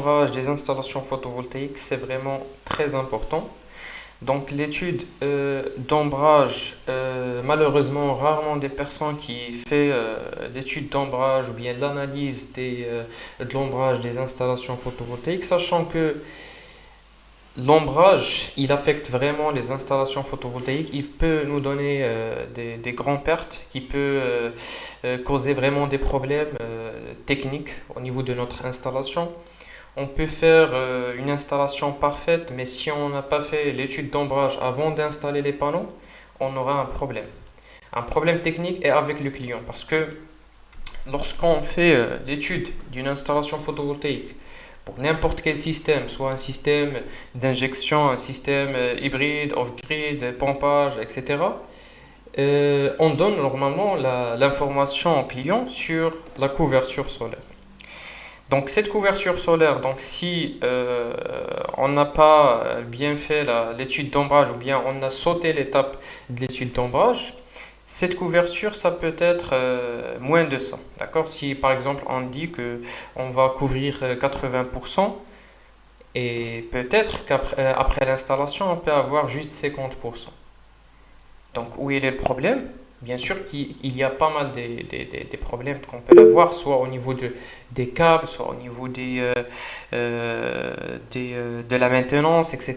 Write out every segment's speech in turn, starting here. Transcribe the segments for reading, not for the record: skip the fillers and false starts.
d'ombrage des installations photovoltaïques, c'est vraiment très important. Donc l'étude d'ombrage, malheureusement, rarement des personnes qui font l'étude d'ombrage ou bien l'analyse de l'ombrage des installations photovoltaïques, sachant que l'ombrage, il affecte vraiment les installations photovoltaïques. Il peut nous donner des grandes pertes, qui peut causer vraiment des problèmes techniques au niveau de notre installation. On peut faire une installation parfaite, mais si on n'a pas fait l'étude d'ombrage avant d'installer les panneaux, on aura un problème. Un problème technique est avec le client, parce que lorsqu'on fait l'étude d'une installation photovoltaïque pour n'importe quel système, soit un système d'injection, un système hybride, off-grid, pompage, etc., on donne normalement l'information au client sur la couverture solaire. Donc cette couverture solaire, donc si on n'a pas bien fait l'étude d'ombrage ou bien on a sauté l'étape de l'étude d'ombrage, cette couverture, ça peut être moins de ça. D'accord? Si par exemple on dit que on va couvrir 80% et peut-être qu'après l'installation, on peut avoir juste 50%. Donc, où est le problème? Bien sûr qu'il y a pas mal des problèmes qu'on peut avoir, soit au niveau des câbles, soit au niveau de la maintenance, etc.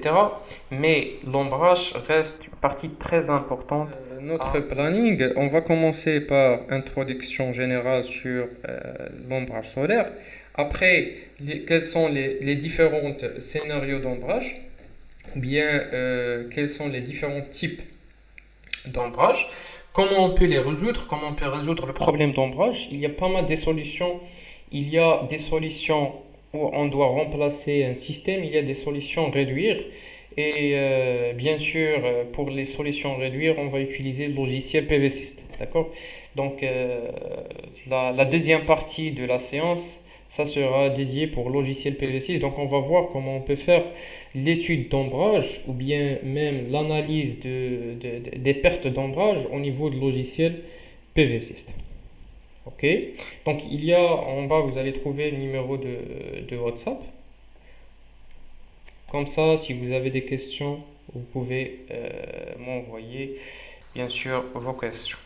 Mais l'ombrage reste une partie très importante. Notre planning, on va commencer par introduction générale sur l'ombrage solaire. Après, quels sont les différents scénarios d'ombrage, ou bien quels sont les différents types d'ombrage, comment on peut les résoudre, comment on peut résoudre le problème d'ombrage. Il y a pas mal de solutions. Il y a des solutions où on doit remplacer un système, il y a des solutions réduire. Et bien sûr, pour les solutions réduire, on va utiliser le logiciel PVSys. D'accord? Donc, la deuxième partie de la séance, ça sera dédié pour logiciel PV6. Donc on va voir comment on peut faire l'étude d'ombrage ou bien même l'analyse des pertes d'ombrage au niveau de logiciel PV6. Ok. Donc il y a en bas, vous allez trouver le numéro de WhatsApp. Comme ça, si vous avez des questions, vous pouvez m'envoyer bien sûr vos questions.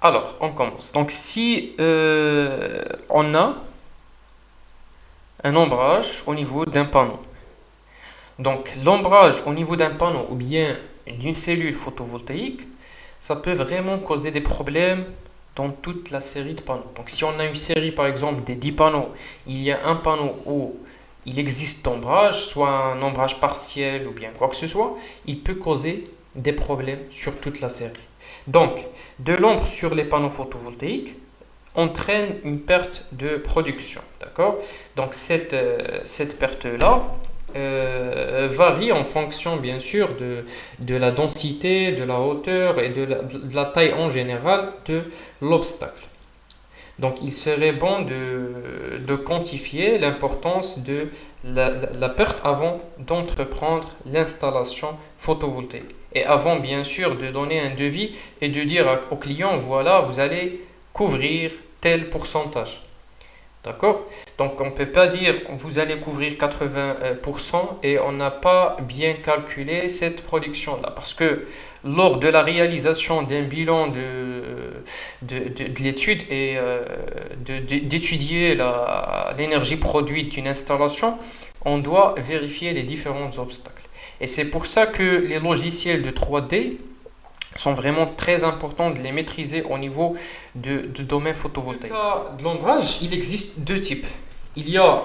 Alors, on commence. Donc, si on a un ombrage au niveau d'un panneau, donc l'ombrage au niveau d'un panneau ou bien d'une cellule photovoltaïque, ça peut vraiment causer des problèmes dans toute la série de panneaux. Donc, si on a une série, par exemple, des 10 panneaux, il y a un panneau où il existe d'ombrage, soit un ombrage partiel ou bien quoi que ce soit, il peut causer des problèmes sur toute la série. Donc, de l'ombre sur les panneaux photovoltaïques entraîne une perte de production. D'accord? Donc, cette perte-là varie en fonction, bien sûr, de la densité, de la hauteur et de la taille en général de l'obstacle. Donc, il serait bon de quantifier l'importance de la perte avant d'entreprendre l'installation photovoltaïque. Et avant, bien sûr, de donner un devis et de dire au client, voilà, vous allez couvrir tel pourcentage. D'accord? Donc, on ne peut pas dire, vous allez couvrir 80% et on n'a pas bien calculé cette production-là. Parce que lors de la réalisation d'un bilan de l'étude et d'étudier l'énergie produite d'une installation, on doit vérifier les différents obstacles. Et c'est pour ça que les logiciels de 3D sont vraiment très importants de les maîtriser au niveau du domaine photovoltaïque. Dans le cas de l'ombrage, il existe deux types. Il y a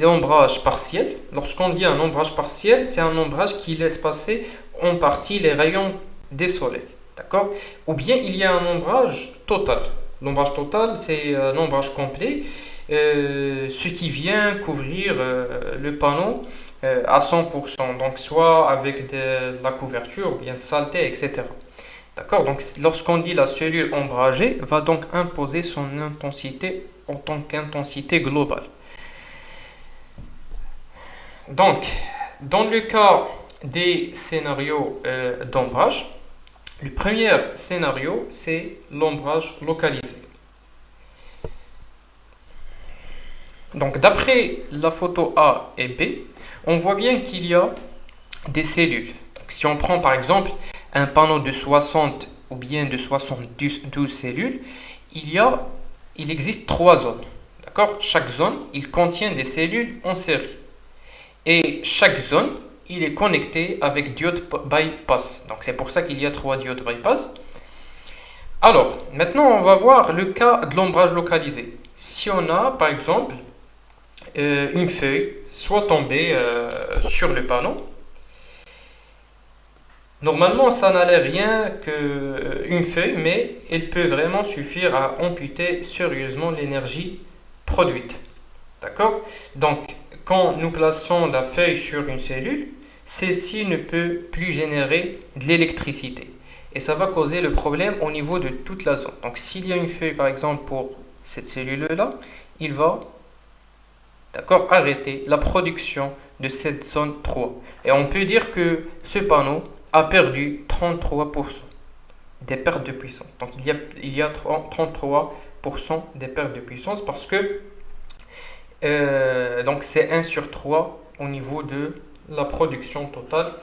l'ombrage partiel. Lorsqu'on dit un ombrage partiel, c'est un ombrage qui laisse passer en partie les rayons des soleils. D'accord? Ou bien il y a un ombrage total. L'ombrage total, c'est un ombrage complet, ce qui vient couvrir le panneau à 100%. Donc soit avec de la couverture, ou bien saleté, etc. D'accord? Donc, lorsqu'on dit la cellule ombragée, va donc imposer son intensité en tant qu'intensité globale. Donc, dans le cas des scénarios d'ombrage, Le premier scénario, c'est l'ombrage localisé. Donc, d'après la photo A et B, on voit bien qu'il y a des cellules. Donc, si on prend par exemple un panneau de 60 ou bien de 72 cellules, il existe trois zones. D'accord? Chaque zone, il contient des cellules en série. Et chaque zone, il est connecté avec diode bypass. Donc, c'est pour ça qu'il y a trois diodes bypass. Alors, maintenant, on va voir le cas de l'ombrage localisé. Si on a, par exemple, une feuille soit tombée sur le panneau, normalement, ça n'allait rien qu'une feuille, mais elle peut vraiment suffire à amputer sérieusement l'énergie produite. D'accord? Donc, quand nous plaçons la feuille sur une cellule, celle-ci ne peut plus générer de l'électricité. Et ça va causer le problème au niveau de toute la zone. Donc, s'il y a une feuille, par exemple, pour cette cellule-là, il va, d'accord, arrêter la production de cette zone 3. Et on peut dire que ce panneau a perdu 33% des pertes de puissance. Donc il y a 33% des pertes de puissance parce que donc c'est 1 sur 3 au niveau de la production totale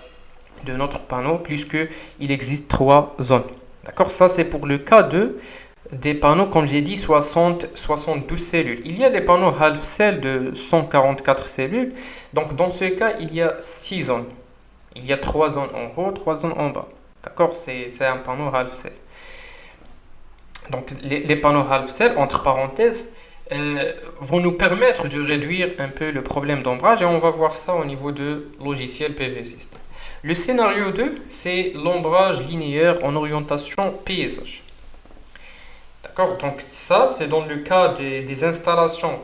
de notre panneau puisqu'il existe 3 zones. D'accord? Ça c'est pour le cas des panneaux, comme j'ai dit, 72 cellules. Il y a les panneaux half cell de 144 cellules. Donc dans ce cas, il y a 6 zones. Il y a 3 zones en haut, 3 zones en bas. D'accord? C'est un panneau half cell. Donc les panneaux half cell, entre parenthèses, vont nous permettre de réduire un peu le problème d'ombrage et on va voir ça au niveau de logiciel PV System. Le scénario 2, c'est l'ombrage linéaire en orientation paysage. D'accord? Donc ça, c'est dans le cas des installations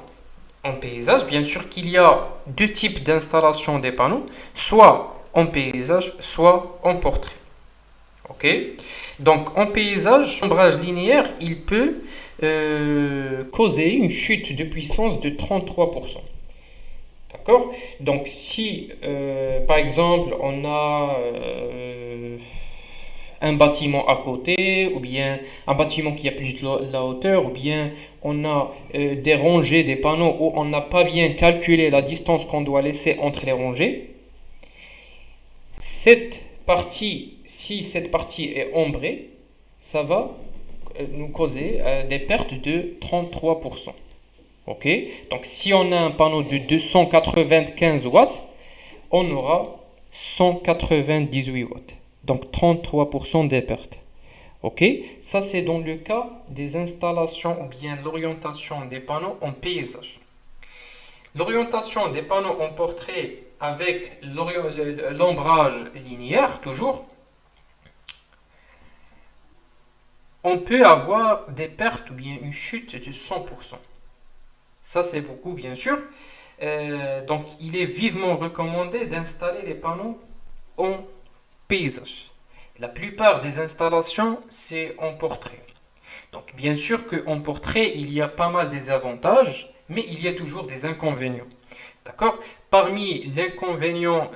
en paysage. Bien sûr qu'il y a deux types d'installation des panneaux, soit en paysage, soit en portrait. Ok? Donc en paysage, l'ombrage linéaire, il peut causer une chute de puissance de 33%. D'accord? Donc si par exemple on a un bâtiment à côté, ou bien un bâtiment qui a plus de la hauteur, ou bien on a des rangées, des panneaux où on n'a pas bien calculé la distance qu'on doit laisser entre les rangées, cette partie, si cette partie est ombrée, ça va nous causer des pertes de 33%. Ok? Donc si on a un panneau de 295 watts, on aura 198 watts. Donc 33% des pertes. Ok? Ça c'est dans le cas des installations ou bien l'orientation des panneaux en paysage. L'orientation des panneaux en portrait avec l'ombrage linéaire, toujours, on peut avoir des pertes ou bien une chute de 100%. Ça, c'est beaucoup, bien sûr. Donc, il est vivement recommandé d'installer les panneaux en paysage. La plupart des installations, c'est en portrait. Donc, bien sûr qu'en portrait, il y a pas mal des avantages, mais il y a toujours des inconvénients. D'accord? Parmi l'inconvénient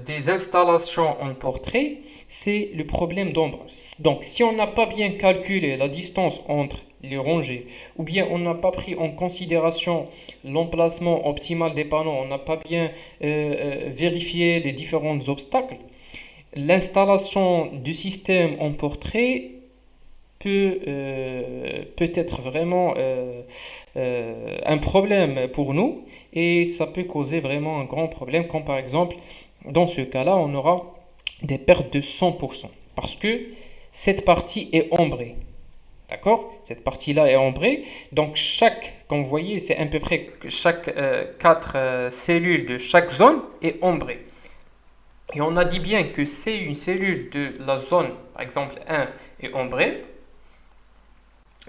des installations en portrait, c'est le problème d'ombrage. Donc, si on n'a pas bien calculé la distance entre les rangées, ou bien on n'a pas pris en considération l'emplacement optimal des panneaux, on n'a pas bien vérifié les différents obstacles, l'installation du système en portrait peut être vraiment un problème pour nous et ça peut causer vraiment un grand problème comme par exemple dans ce cas-là on aura des pertes de 100% parce que cette partie est ombrée. D'accord? Cette partie-là est ombrée. Donc comme vous voyez, c'est à peu près chaque 4 cellules de chaque zone est ombrée. Et on a dit bien que c'est une cellule de la zone, par exemple 1 est ombrée,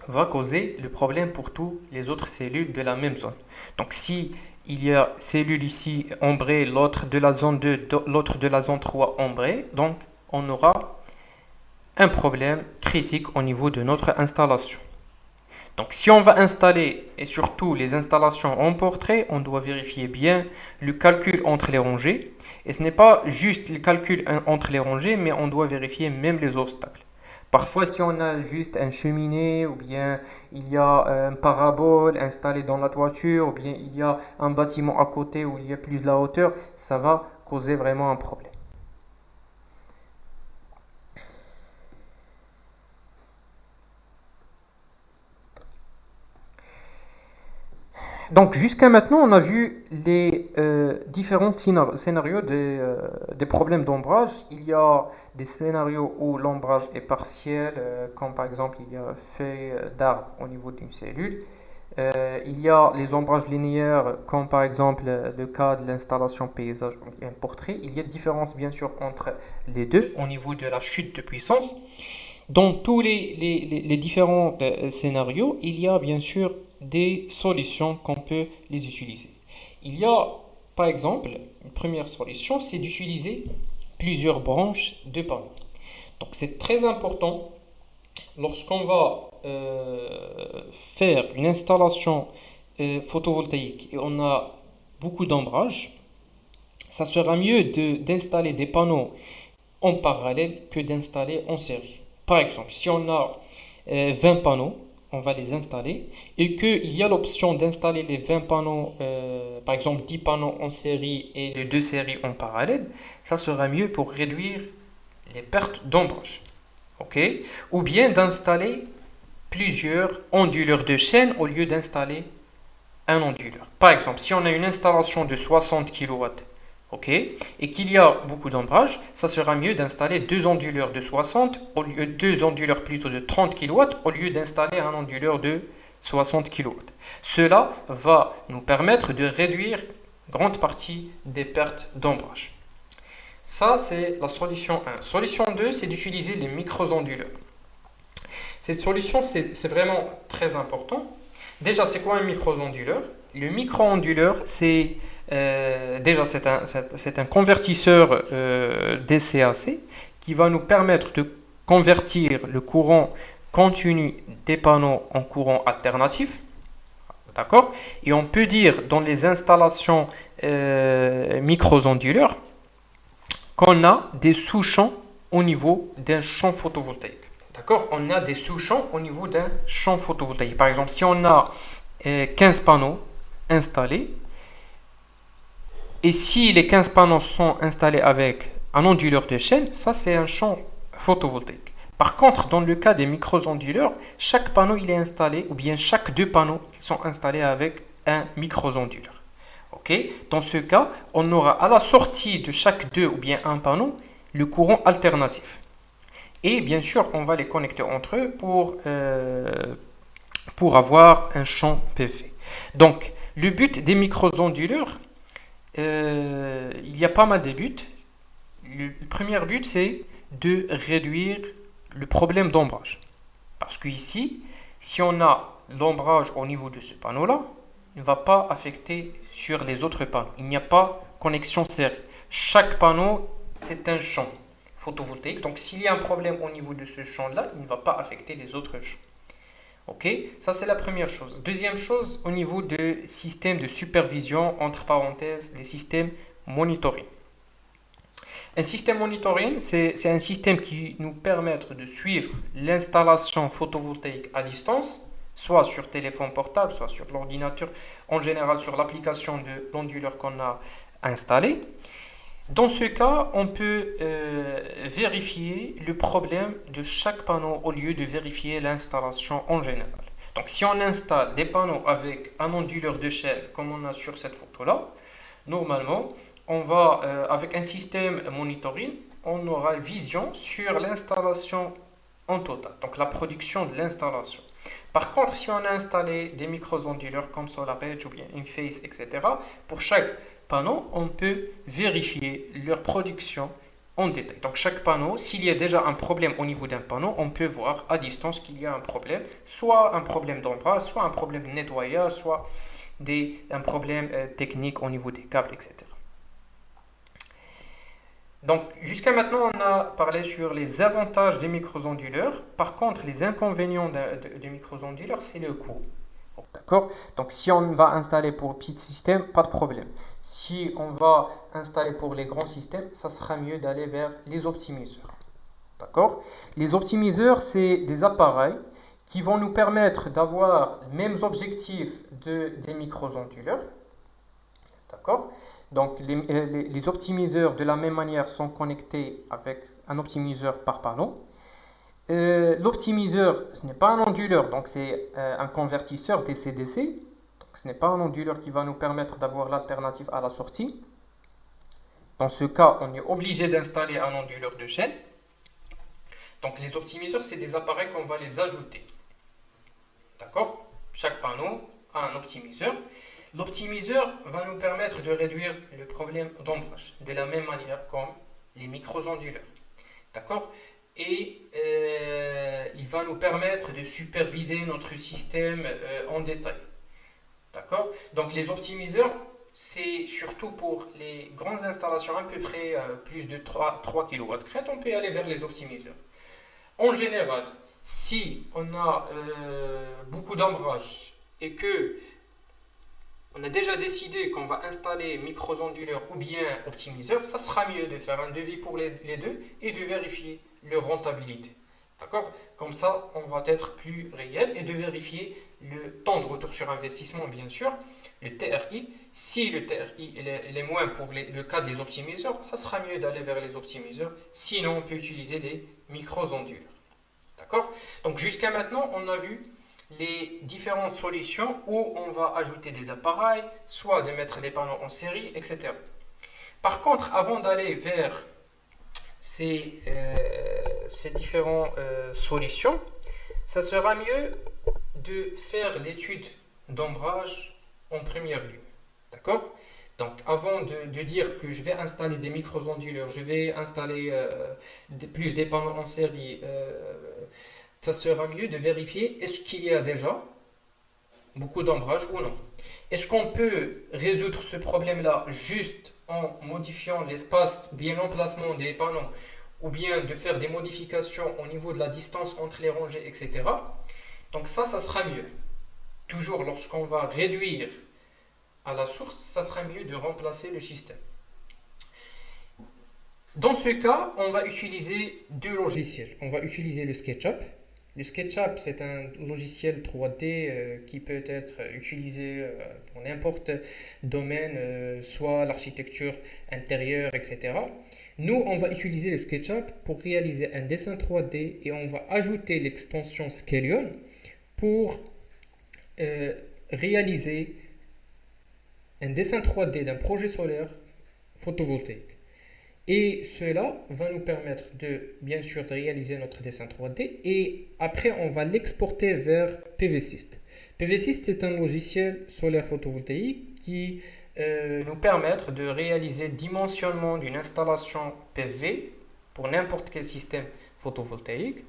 va causer le problème pour toutes les autres cellules de la même zone. Donc si il y a cellule ici ombrée, l'autre de la zone 2, l'autre de la zone 3 ombrée, donc on aura un problème critique au niveau de notre installation. Donc si on va installer, et surtout les installations en portrait, on doit vérifier bien le calcul entre les rangées. Et ce n'est pas juste le calcul entre les rangées, mais on doit vérifier même les obstacles. Parfois, si on a juste un cheminée, ou bien il y a un parabole installé dans la toiture, ou bien il y a un bâtiment à côté où il y a plus de la hauteur, ça va causer vraiment un problème. Donc jusqu'à maintenant, on a vu les différents scénarios des problèmes d'ombrage. Il y a des scénarios où l'ombrage est partiel, comme par exemple il y a feuilles d'arbre au niveau d'une cellule. Il y a les ombrages linéaires, comme par exemple le cas de l'installation paysage ou un portrait. Il y a une différence bien sûr entre les deux au niveau de la chute de puissance. Dans tous les différents scénarios, il y a bien sûr des solutions qu'on peut les utiliser. Il y a, par exemple, une première solution, c'est d'utiliser plusieurs branches de panneaux. Donc c'est très important lorsqu'on va faire une installation photovoltaïque et on a beaucoup d'ombrage, ça sera mieux d'installer des panneaux en parallèle que d'installer en série. Par exemple, si on a 20 panneaux, on va les installer et qu'il y a l'option d'installer les 20 panneaux, par exemple 10 panneaux en série et les deux séries en parallèle, ça sera mieux pour réduire les pertes d'ombrage. Ok? Ou bien d'installer plusieurs onduleurs de chaîne au lieu d'installer un onduleur. Par exemple, si on a une installation de 60 kW, ok, et qu'il y a beaucoup d'ombrage, ça sera mieux d'installer deux onduleurs de 60, deux onduleurs plutôt de 30 kW, au lieu d'installer un onduleur de 60 kW. Cela va nous permettre de réduire grande partie des pertes d'ombrage. Ça, c'est la solution 1. Solution 2, c'est d'utiliser les micro-onduleurs. Cette solution, c'est vraiment très important. Déjà, c'est quoi un micro-onduleur? Le micro-onduleur, c'est un convertisseur DCAC qui va nous permettre de convertir le courant continu des panneaux en courant alternatif. D'accord? Et on peut dire dans les installations micro-onduleurs qu'on a des sous-champs au niveau d'un champ photovoltaïque. D'accord? On a des sous-champs au niveau d'un champ photovoltaïque. Par exemple, si on a 15 panneaux installés, et si les 15 panneaux sont installés avec un onduleur de chaîne, ça c'est un champ photovoltaïque. Par contre, dans le cas des micro-onduleurs, chaque panneau il est installé, ou bien chaque deux panneaux ils sont installés avec un micro-onduleur. Ok? Dans ce cas, on aura à la sortie de chaque deux ou bien un panneau le courant alternatif. Et bien sûr, on va les connecter entre eux pour avoir un champ PV. Donc, le but des micro-onduleurs, il y a pas mal de buts. Le premier but, c'est de réduire le problème d'ombrage. Parce qu'ici, si on a l'ombrage au niveau de ce panneau-là, il ne va pas affecter sur les autres panneaux. Il n'y a pas connexion serrée. Chaque panneau, c'est un champ photovoltaïque. Donc, s'il y a un problème au niveau de ce champ-là, il ne va pas affecter les autres champs. Ok, ça c'est la première chose. Deuxième chose, au niveau de système de supervision, entre parenthèses, les systèmes monitoring. Un système monitoring, c'est un système qui nous permet de suivre l'installation photovoltaïque à distance, soit sur téléphone portable, soit sur l'ordinateur, en général sur l'application de l'onduleur qu'on a installé. Dans ce cas, on peut vérifier le problème de chaque panneau au lieu de vérifier l'installation en général. Donc si on installe des panneaux avec un onduleur de chaîne comme on a sur cette photo-là, normalement, on va, avec un système monitoring, on aura vision sur l'installation en total, donc la production de l'installation. Par contre, si on a installé des micro-onduleurs comme SolarEdge ou bien InPhase, etc., pour chaque panneau, on peut vérifier leur production en détail. Donc chaque panneau, s'il y a déjà un problème au niveau d'un panneau, on peut voir à distance qu'il y a un problème, soit un problème d'ombrage, soit un problème de nettoyage, soit un problème technique au niveau des câbles, etc. Donc, jusqu'à maintenant, on a parlé sur les avantages des micro-onduleurs. Par contre, les inconvénients des micro-onduleurs, c'est le coût. D'accord? Donc, si on va installer pour petit système, pas de problème. Si on va installer pour les grands systèmes, ça sera mieux d'aller vers les optimiseurs. D'accord? Les optimiseurs, c'est des appareils qui vont nous permettre d'avoir les mêmes objectifs des micro-onduleurs. D'accord? Donc, les optimiseurs, de la même manière, sont connectés avec un optimiseur par panneau. L'optimiseur, ce n'est pas un onduleur, donc c'est un convertisseur DC-DC. Donc, ce n'est pas un onduleur qui va nous permettre d'avoir l'alternative à la sortie. Dans ce cas, on est obligé d'installer un onduleur de chaîne. Donc, les optimiseurs, c'est des appareils qu'on va les ajouter. D'accord? Chaque panneau a un optimiseur. L'optimiseur va nous permettre de réduire le problème d'ombrage, de la même manière comme les micro-onduleurs. D'accord? Et il va nous permettre de superviser notre système en détail. D'accord? Donc les optimiseurs, c'est surtout pour les grandes installations, à peu près plus de 3 kW crête, on peut aller vers les optimiseurs. En général, si on a beaucoup d'ombrage et que on a déjà décidé qu'on va installer micro-onduleur ou bien optimiseur, ça sera mieux de faire un devis pour les deux et de vérifier leur rentabilité. D'accord? Comme ça, on va être plus réel et de vérifier le temps de retour sur investissement, bien sûr, le TRI. Si le TRI il est moins pour le cas des optimiseurs, ça sera mieux d'aller vers les optimiseurs. Sinon, on peut utiliser les micro-onduleurs. D'accord? Donc, jusqu'à maintenant, on a vu les différentes solutions où on va ajouter des appareils, soit de mettre des panneaux en série, etc. Par contre, avant d'aller vers ces différentes solutions, ça sera mieux de faire l'étude d'ombrage en première lieu. D'accord? Donc, avant de dire que je vais installer des micro-onduleurs, je vais installer plus des panneaux en série, ça sera mieux de vérifier est-ce qu'il y a déjà beaucoup d'ombrage ou non. Est-ce qu'on peut résoudre ce problème-là juste en modifiant l'espace, bien l'emplacement des panneaux, ou bien de faire des modifications au niveau de la distance entre les rangées, etc. Donc ça sera mieux. Toujours lorsqu'on va réduire à la source, ça sera mieux de remplacer le système. Dans ce cas, on va utiliser deux logiciels. On va utiliser le SketchUp. Le SketchUp, c'est un logiciel 3D qui peut être utilisé pour n'importe domaine, soit l'architecture intérieure, etc. Nous, on va utiliser le SketchUp pour réaliser un dessin 3D et on va ajouter l'extension Scallion pour réaliser un dessin 3D d'un projet solaire photovoltaïque. Et cela va nous permettre bien sûr, de réaliser notre dessin 3D et après, on va l'exporter vers PVSys. PVSys est un logiciel solaire photovoltaïque qui nous permet de réaliser le dimensionnement d'une installation PV pour n'importe quel système photovoltaïque.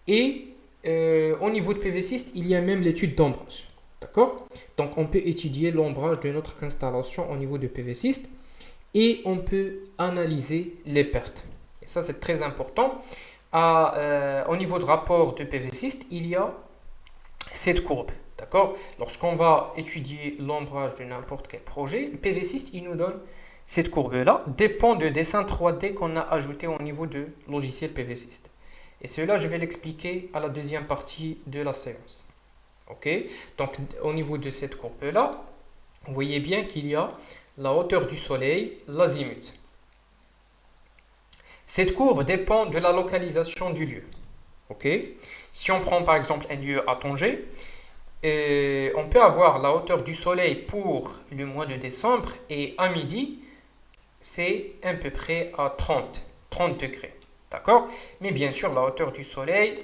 Et au niveau de PVSys, il y a même l'étude d'ombrage. D'accord? Donc, on peut étudier l'ombrage de notre installation au niveau de PVSys. Et on peut analyser les pertes. Et ça, c'est très important. Au niveau de rapport de PVSys, il y a cette courbe. D'accord? Lorsqu'on va étudier l'ombrage de n'importe quel projet, le PVSys, il nous donne cette courbe-là, dépend du dessin 3D qu'on a ajouté au niveau de logiciel PVSys. Et cela, je vais l'expliquer à la deuxième partie de la séance. Ok? Donc, au niveau de cette courbe-là, vous voyez bien qu'il y a la hauteur du soleil, l'azimut. Cette courbe dépend de la localisation du lieu. Okay? Si on prend par exemple un lieu à Tanger, on peut avoir la hauteur du soleil pour le mois de décembre et à midi, c'est à peu près à 30 degrés. D'accord? Mais bien sûr, la hauteur du soleil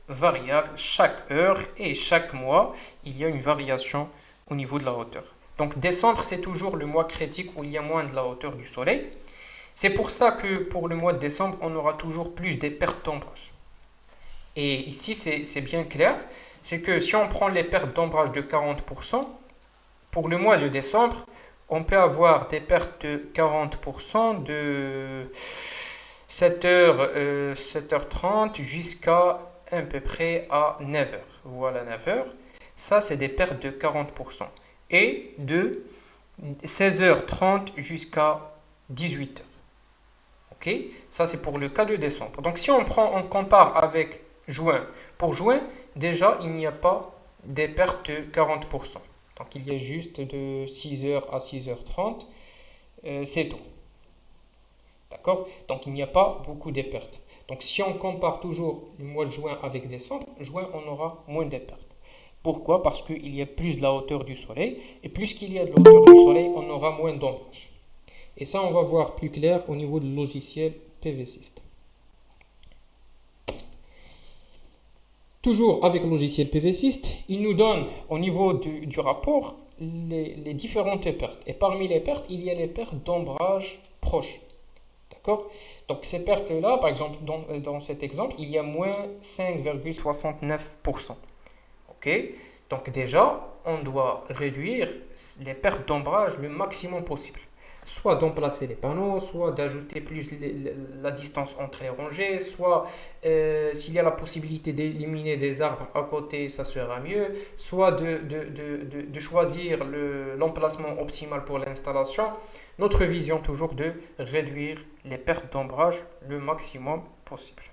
variable chaque heure et chaque mois, il y a une variation au niveau de la hauteur. Donc décembre, c'est toujours le mois critique où il y a moins de la hauteur du soleil. C'est pour ça que pour le mois de décembre, on aura toujours plus de pertes d'ombrage. Et ici, c'est bien clair, c'est que si on prend les pertes d'ombrage de 40%, pour le mois de décembre, on peut avoir des pertes de 40% 7h30 jusqu'à à peu près à 9h. Voilà, 9h. Ça, c'est des pertes de 40%. Et de 16h30 jusqu'à 18h. Ok? Ça, c'est pour le cas de décembre. Donc, si on compare avec juin, pour juin, déjà, il n'y a pas des pertes de 40%. Donc, il y a juste de 6h à 6h30. C'est tout. D'accord? Donc, il n'y a pas beaucoup de pertes. Donc, si on compare toujours le mois de juin avec décembre, juin, on aura moins de pertes. Pourquoi? Parce qu'il y a plus de la hauteur du soleil. Et plus qu'il y a de la hauteur du soleil, on aura moins d'ombrage. Et ça, on va voir plus clair au niveau du logiciel PV System. Toujours avec le logiciel PV System, il nous donne au niveau du rapport les différentes pertes. Et parmi les pertes, il y a les pertes d'ombrage proche. D'accord? Donc ces pertes-là, par exemple, dans cet exemple, il y a moins 5,69%. Ok? Donc déjà, on doit réduire les pertes d'ombrage le maximum possible. Soit d'emplacer les panneaux, soit d'ajouter plus la distance entre les rangées, soit s'il y a la possibilité d'éliminer des arbres à côté, ça sera mieux, soit de choisir l'emplacement optimal pour l'installation. Notre vision toujours de réduire les pertes d'ombrage le maximum possible.